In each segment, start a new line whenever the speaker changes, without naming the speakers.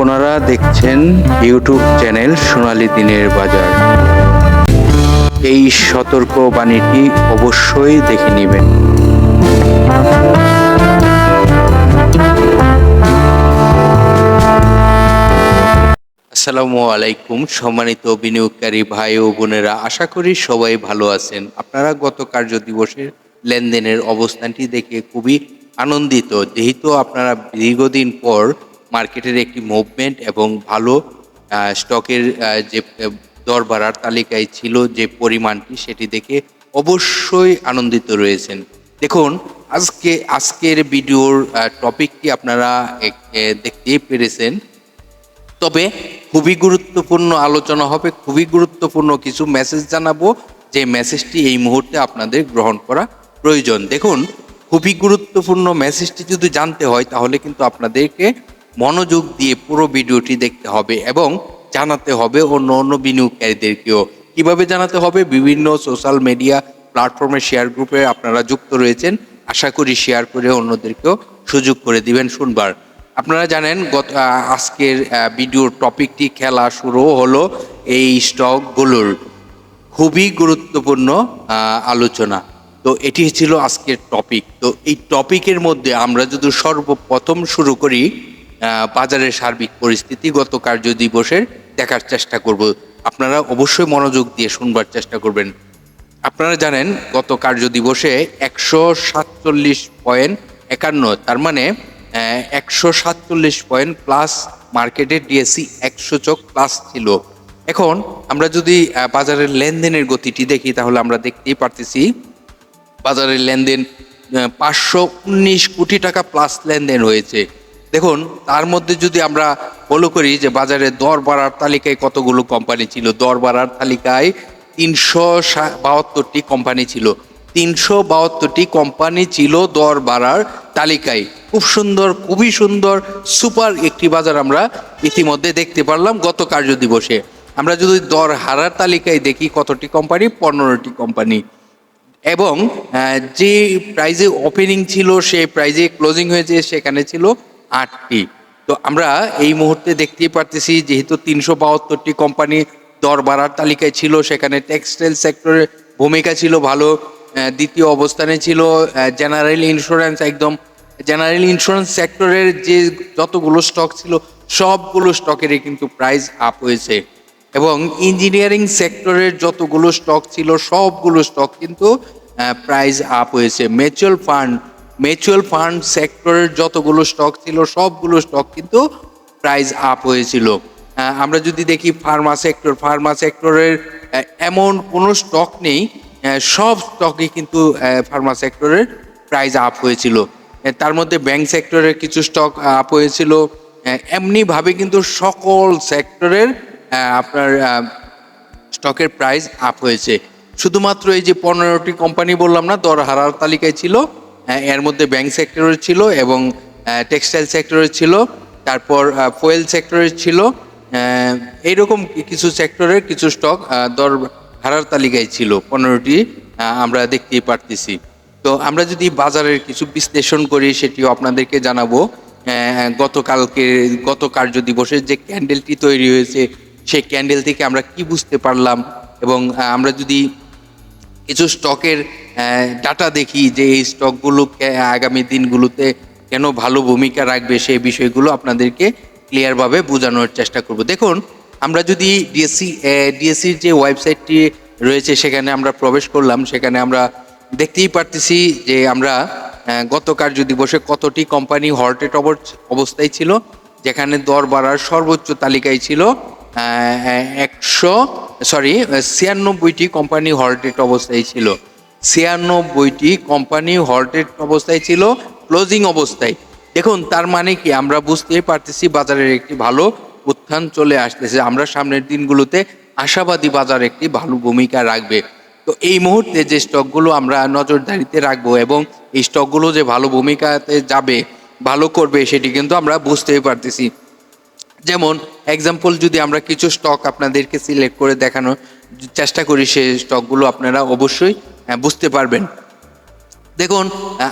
আপনারা দেখছেন YouTube channel সোনালী দিনের বাজার। এই সতর্ক বাণীটি অবশ্যই দেখে নেবেন। আসসালামু আলাইকুম সম্মানিত বিনিয়োগকারী ভাই ও বোনেরা, আশা করি সবাই ভালো আছেন। আপনারা গত কার্য দিবসের লেনদেনের অবস্থানটি দেখে খুবই আনন্দিত, যেহেতু আপনারা দীর্ঘদিন পর মার্কেটের একটি মুভমেন্ট এবং ভালো স্টকের যে দর বাড়ার তালিকায় ছিল যে পরিমাণটি, সেটি দেখে অবশ্যই আনন্দিত রয়েছেন। দেখুন, আজকের ভিডিওর টপিকটি আপনারা দেখতেই পেরেছেন, তবে খুবই গুরুত্বপূর্ণ আলোচনা হবে, খুবই গুরুত্বপূর্ণ কিছু মেসেজ জানাবো, যে মেসেজটি এই মুহূর্তে আপনাদের গ্রহণ করা প্রয়োজন। দেখুন, খুবই গুরুত্বপূর্ণ মেসেজটি যদি জানতে হয় তাহলে কিন্তু আপনাদেরকে মনোযোগ দিয়ে পুরো ভিডিওটি দেখতে হবে এবং জানাতে হবে অন্য বিনিয়োগকারীদেরকেও। কিভাবে জানাতে হবে? বিভিন্ন সোশ্যাল মিডিয়া প্ল্যাটফর্মে শেয়ার গ্রুপে আপনারা যুক্ত রয়েছেন, আশা করি শেয়ার করে অন্যদেরকেও সুযোগ করে দিবেন শুনবার। আপনারা জানেন আজকের ভিডিওর টপিকটি খেলা শুরু হলো এই স্টকগুলোর খুবই গুরুত্বপূর্ণ আলোচনা। তো এটি ছিল আজকের টপিক। তো এই টপিকের মধ্যে আমরা যদি সর্বপ্রথম শুরু করি বাজারের সার্বিক পরিস্থিতি গত কার্য দিবসের দেখার চেষ্টা করব। আপনারা অবশ্যই মনোযোগ দিয়ে শুনবার চেষ্টা করবেন। আপনারা জানেন গত কার্য দিবসে 147.51, তার মানে 147 পয়েন্ট প্লাস মার্কেটের ডিএসসি 100 প্লাস ছিল। এখন আমরা যদি বাজারের লেনদেনের গতিটি দেখি তাহলে আমরা দেখতেই পারতেছি বাজারের লেনদেন 519 কোটি টাকা প্লাস লেনদেন হয়েছে। দেখুন, তার মধ্যে যদি আমরা ফলো করি যে বাজারে দর বাড়ার তালিকায় কতগুলো কোম্পানি ছিল, দর বাড়ার তালিকায় 372টি কোম্পানি ছিল। 372টি কোম্পানি ছিল দর বাড়ার তালিকায়। খুব সুন্দর, খুবই সুন্দর, সুপার একটি বাজার আমরা ইতিমধ্যে দেখতে পারলাম গত কার্য দিবসে। আমরা যদি দর হারার তালিকায় দেখি কতটি কোম্পানি, 15টি কোম্পানি, এবং যে প্রাইজে ওপেনিং ছিল সেই প্রাইজে ক্লোজিং হয়েছে সেখানে ছিল 8টি। তো আমরা এই মুহূর্তে দেখতেই পারতেছি যেহেতু 372টি কোম্পানি দর বাড়ার তালিকায় ছিল, সেখানে টেক্সটাইল সেক্টরের ভূমিকা ছিল ভালো। দ্বিতীয় অবস্থানে ছিল জেনারেল ইন্স্যুরেন্স। একদম জেনারেল ইন্স্যুরেন্স সেক্টরের যে যতগুলো স্টক ছিল সবগুলো স্টকেরই কিন্তু প্রাইস আপ হয়েছে, এবং ইঞ্জিনিয়ারিং সেক্টরের যতগুলো স্টক ছিল সবগুলো স্টক কিন্তু প্রাইস আপ হয়েছে। মিউচুয়াল ফান্ড সেক্টরের যতগুলো স্টক ছিল সবগুলো স্টক কিন্তু প্রাইস আপ হয়েছিল। আমরা যদি দেখি ফার্মা সেক্টরের এমন কোনো স্টক নেই, সব স্টকে কিন্তু ফার্মা সেক্টরের প্রাইস আপ হয়েছিল। তার মধ্যে ব্যাংক সেক্টরের কিছু স্টক আপ হয়েছিল। এমনিভাবে কিন্তু সকল সেক্টরের আপনার স্টকের প্রাইস আপ হয়েছে। শুধুমাত্র এই যে 15টি কোম্পানি বললাম না দর হারার তালিকায় ছিল, এর মধ্যে ব্যাংক সেক্টরের ছিল এবং টেক্সটাইল সেক্টরের ছিল, তারপর ফুয়েল সেক্টরের ছিল, এইরকম কিছু সেক্টরের কিছু স্টক দর হারার তালিকায় ছিল 15টি, আমরা দেখতেই পারতেছি। তো আমরা যদি বাজারের কিছু বিশ্লেষণ করি সেটিও আপনাদেরকে জানাবো। গত কার্য দিবসের যে ক্যান্ডেলটি তৈরি হয়েছে সেই ক্যান্ডেল থেকে আমরা কি বুঝতে পারলাম, এবং আমরা যদি কিছু স্টকের ডাটা দেখি যে এই স্টকগুলো আগামী দিনগুলোতে কেন ভালো ভূমিকা রাখবে, সেই বিষয়গুলো আপনাদেরকে ক্লিয়ারভাবে বোঝানোর চেষ্টা করব। দেখুন, আমরা যদি ডিএসসির যে ওয়েবসাইটটি রয়েছে সেখানে আমরা প্রবেশ করলাম, সেখানে আমরা দেখতেই পারতেছি যে আমরা গত কার্য দিবসে কতটি কোম্পানি হল্টেড অবস্থায় ছিল, যেখানে দর বাড়ার সর্বোচ্চ তালিকায় ছিল 96টি কোম্পানি হল্টেড অবস্থায় ছিল। 96টি কোম্পানি হল্টেড অবস্থায় ছিল ক্লোজিং অবস্থায়। দেখুন, তার মানে কি আমরা বুঝতেই পারতেছি বাজারের একটি ভালো উত্থান চলে আসতেছে। আমরা সামনের দিনগুলোতে আশাবাদী বাজার একটি ভালো ভূমিকা রাখবে। তো এই মুহূর্তে যে স্টকগুলো আমরা নজরদারিতে রাখবো এবং এই স্টকগুলো যে ভালো ভূমিকাতে যাবে, ভালো করবে, সেটি কিন্তু আমরা বুঝতেই পারতেছি। যেমন এক্সাম্পল যদি আমরা কিছু স্টক আপনাদেরকে সিলেক্ট করে দেখানোর চেষ্টা করি, সেই স্টকগুলো আপনারা অবশ্যই বুঝতে পারবেন। দেখুন,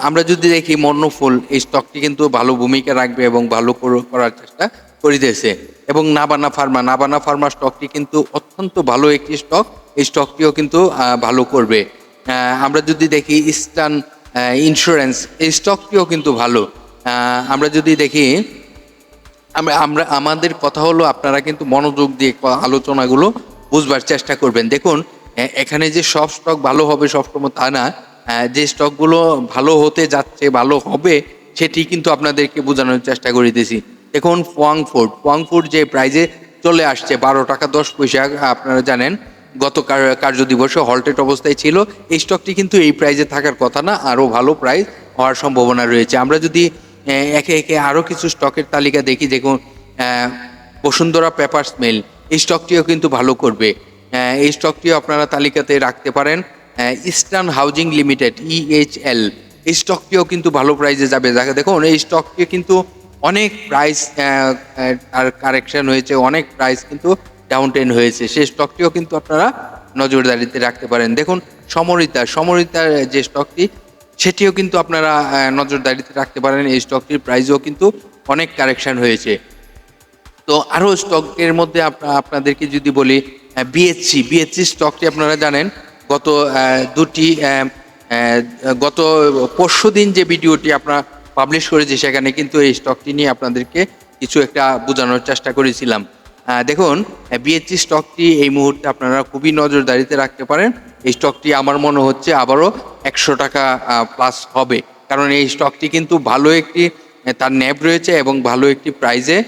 আমরা যদি দেখি মন্নফুল, এই স্টকটি কিন্তু ভালো ভূমিকা রাখবে এবং ভালো করার চেষ্টা করিতেছে। এবং নাবানা ফার্মা স্টকটি কিন্তু অত্যন্ত ভালো একটি স্টক। এই স্টকটিও কিন্তু ভালো করবে। আমরা যদি দেখি ইস্টার্ন ইন্স্যুরেন্স, এই স্টকটিও কিন্তু ভালো। আমরা যদি দেখি, আমাদের কথা হলো আপনারা কিন্তু মনোযোগ দিয়ে আলোচনাগুলো বুঝবার চেষ্টা করবেন। দেখুন, এখানে যে সব স্টক ভালো হবে সবসময় তা না। যে স্টকগুলো ভালো হতে যাচ্ছে, ভালো হবে, সেটি কিন্তু আপনাদেরকে বোঝানোর চেষ্টা করিতেছি। দেখুন, ফোয়াংফুড যে প্রাইজে চলে আসছে 12 টাকা 10 পয়সা, আপনারা জানেন গত কার্য দিবসে হল্টেড অবস্থায় ছিল। এই স্টকটি কিন্তু এই প্রাইজে থাকার কথা না, আরও ভালো প্রাইস হওয়ার সম্ভাবনা রয়েছে। আমরা যদি একে একে আরও কিছু স্টকের তালিকা দেখি, দেখুন বসুন্ধরা পেপারস মিল, এই স্টকটিও কিন্তু ভালো করবে। এই স্টকটিও আপনারা তালিকাতে রাখতে পারেন। ইস্টার্ন হাউজিং লিমিটেড EHL, এই স্টকটিও কিন্তু ভালো প্রাইসে যাবে। দেখুন, এই স্টকটি কিন্তু অনেক প্রাইস আর কারেকশন হয়েছে, অনেক প্রাইস কিন্তু ডাউনটেন হয়েছে, সেই স্টকটিও কিন্তু আপনারা নজরদারিতে রাখতে পারেন। দেখুন, সমরিতার যে স্টকটি, সেটিও কিন্তু আপনারা নজরদারিতে রাখতে পারেন। এই স্টকটির প্রাইসও কিন্তু অনেক কারেকশন হয়েছে। তো আরও স্টকের মধ্যে আপনাদেরকে যদি বলি, বিএসসি স্টকটি আপনারা জানেন গত পরশু দিন যে ভিডিওটি আপনারা পাবলিশ করেছি, সেখানে কিন্তু এই স্টকটি নিয়ে আপনাদেরকে কিছু একটা বোঝানোর চেষ্টা করেছিলাম। দেখুন, বিএসসি স্টকটি এই মুহূর্তে আপনারা খুবই নজরদারিতে রাখতে পারেন। এই স্টকটি আমার মনে হচ্ছে আবারও 100 টাকা প্লাস হবে, কারণ এই স্টকটি কিন্তু ভালো একটি তার ন্যাব রয়েছে এবং ভালো একটি প্রাইজে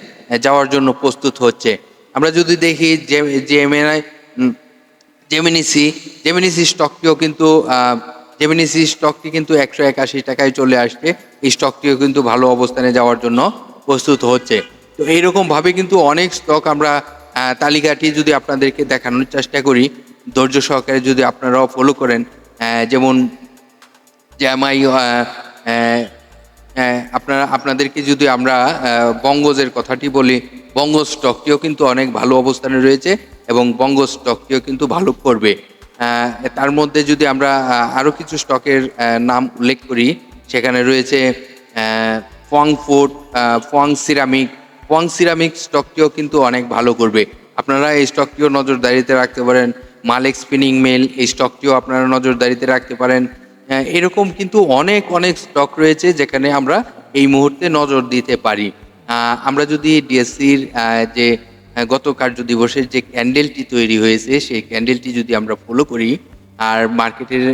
যাওয়ার জন্য প্রস্তুত হচ্ছে। আমরা যদি দেখি জেমিনিসি স্টকটি কিন্তু 181 টাকায় চলে আসছে। এই স্টকটিও কিন্তু ভালো অবস্থানে যাওয়ার জন্য প্রস্তুত হচ্ছে। তো এইরকমভাবে কিন্তু অনেক স্টক আমরা তালিকাটি যদি আপনাদেরকে দেখানোর চেষ্টা করি, ধৈর্য সহকারে যদি আপনারাও ফলো করেন, যেমন আপনাদেরকে যদি আমরা বঙ্গজের কথাটি বলি, বঙ্গ স্টকটিও কিন্তু অনেক ভালো অবস্থানে রয়েছে এবং বঙ্গ স্টকটিও কিন্তু ভালো করবে। তার মধ্যে যদি আমরা আরও কিছু স্টকের নাম উল্লেখ করি, সেখানে রয়েছে ফোয়াং সিরামিক স্টকটিও কিন্তু অনেক ভালো করবে। আপনারা এই স্টকটিও নজরদারিতে রাখতে পারেন। মালেক স্পিনিং মিল, এই স্টকটিও আপনারা নজরদারিতে রাখতে পারেন। এরকম কিন্তু অনেক স্টক রয়েছে যেখানে আমরা এই মুহূর্তে নজর দিতে পারি। আমরা যদি ডিএসসির যে গত কার্য দিবসের যে ক্যান্ডেলটি তৈরি হয়েছে, সেই ক্যান্ডেলটি যদি আমরা ফলো করি, আর মার্কেটের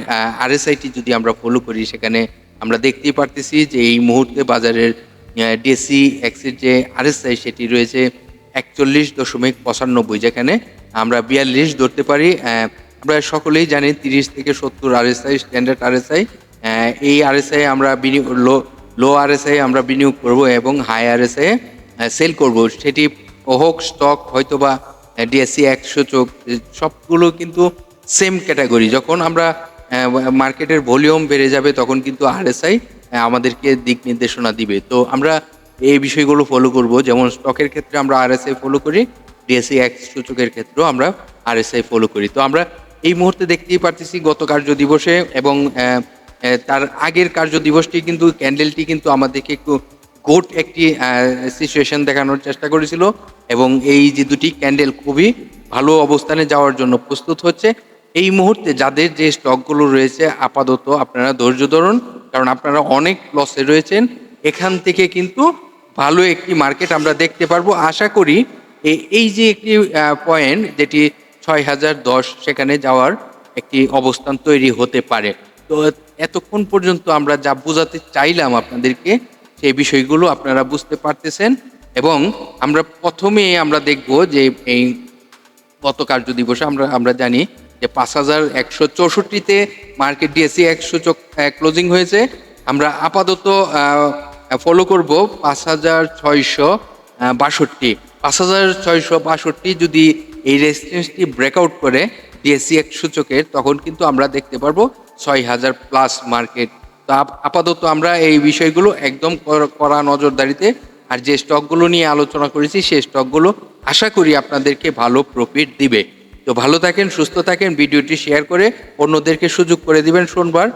RSIটি যদি আমরা ফলো করি, সেখানে আমরা দেখতেই পারতেছি যে এই মুহূর্তে বাজারের ডিএসসি এক্সের যে RSI সেটি রয়েছে 41.95, যেখানে আমরা 42 ধরতে পারি। আমরা সকলেই জানি 30 থেকে 70 RSI স্ট্যান্ডার্ড RSI। এই RSI আমরা লো RSI আমরা বিনিয়োগ করব এবং হাই RSI সেল করব। সেটি হোক স্টক, হয়তোবা ডিএসসি 100 সবগুলো কিন্তু সেম ক্যাটাগরি। যখন আমরা মার্কেটের ভলিউম বেড়ে যাবে, তখন কিন্তু RSI আমাদেরকে দিক নির্দেশনা দিবে। তো আমরা এই বিষয়গুলো ফলো করব। যেমন স্টকের ক্ষেত্রে আমরা RSI ফলো করি, ডিএসসি 100 ক্ষেত্রেও আমরা RSI ফলো করি। তো আমরা এই মুহূর্তে দেখতেই পারতেছি গত কার্য দিবসে এবং তার আগের কার্য দিবসটি কিন্তু ক্যান্ডেলটি কিন্তু আমাদেরকে একটু গোট একটি সিচুয়েশন দেখানোর চেষ্টা করেছিল এবং এই যে দুটি ক্যান্ডেল খুবই ভালো অবস্থানে যাওয়ার জন্য প্রস্তুত হচ্ছে। এই মুহূর্তে যাদের যে স্টকগুলো রয়েছে, আপাতত আপনারা ধৈর্য ধরুন, কারণ আপনারা অনেক লসে রয়েছেন। এখান থেকে কিন্তু ভালো একটি মার্কেট আমরা দেখতে পারবো আশা করি। এই যে একটি পয়েন্ট, যেটি 6010, সেখানে যাওয়ার একটি অবস্থান তৈরি হতে পারে। তো এতক্ষণ পর্যন্ত আমরা যা বোঝাতে চাইলাম আপনাদেরকে, সেই বিষয়গুলো আপনারা বুঝতে পারতেছেন। এবং প্রথমে আমরা দেখব যে এই গত কার্য দিবসে আমরা জানি যে 5164-তে মার্কেট ডিএসসি 100 ক্লোজিং হয়েছে। আমরা আপাতত ফলো করব 5662 যদি এই রেজিস্ট্যান্সটি ব্রেকআউট করে ডিএসসি 100, তখন কিন্তু আমরা দেখতে পারবো 6000 প্লাস মার্কেট। তো আপাতত আমরা এই বিষয়গুলো একদম কড়া নজরদারিতে, আর যে স্টকগুলো নিয়ে আলোচনা করেছি সেই স্টকগুলো আশা করি আপনাদেরকে ভালো প্রফিট দিবে। তো ভালো থাকেন, সুস্থ থাকেন, ভিডিওটি শেয়ার করে অন্যদেরকে সুযোগ করে দিবেন শোনবার।